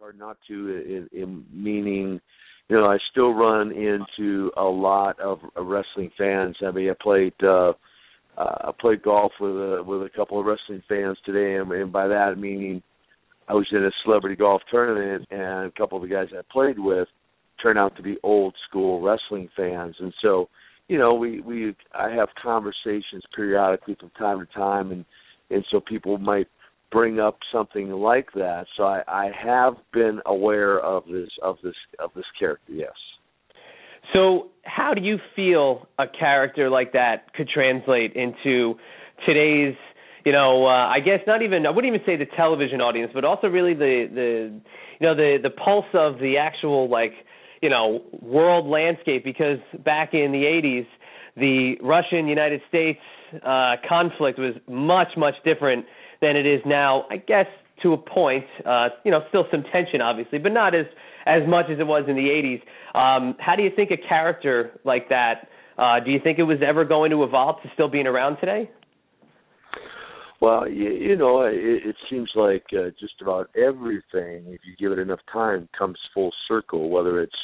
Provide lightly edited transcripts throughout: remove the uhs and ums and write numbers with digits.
hard not to, in meaning, I still run into a lot of wrestling fans. I mean, I played golf with a couple of wrestling fans today, and by that meaning I was in a celebrity golf tournament, and a couple of the guys I played with turned out to be old school wrestling fans, and so I have conversations periodically from time to time, and so people might bring up something like that. So I have been aware of this character, yes. So how do you feel a character like that could translate into today's, I guess I wouldn't even say the television audience, but also really the pulse of the actual world landscape? Because back in the 80s, the Russian-United States conflict was much, much different than it is now, I guess, to a point. Still some tension, obviously, but not as much as it was in the 80s. How do you think a character like that, do you think it was ever going to evolve to still being around today? Well, it seems like just about everything, if you give it enough time, comes full circle, whether it's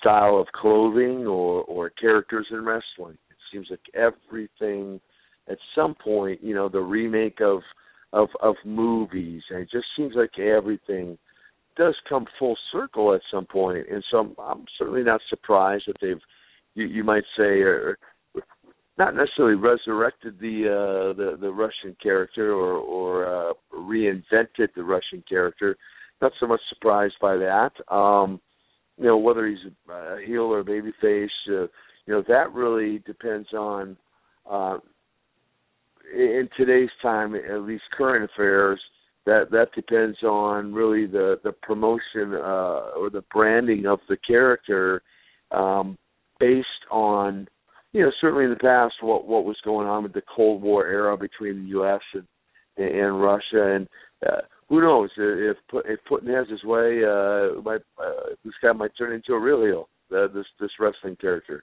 style of clothing or characters in wrestling. It seems like everything at some point, the remake of movies, and it just seems like everything does come full circle at some point. And so I'm certainly not surprised that they've, you might say, not necessarily resurrected the Russian character or reinvented the Russian character. Not so much surprised by that. Whether he's a heel or a babyface, that really depends on, in today's time, at least current affairs, that depends on really the promotion or the branding of the character, based on, certainly in the past what was going on with the Cold War era between the U.S. and Russia, and who knows if Putin has his way, this guy might turn into a real heel, this wrestling character.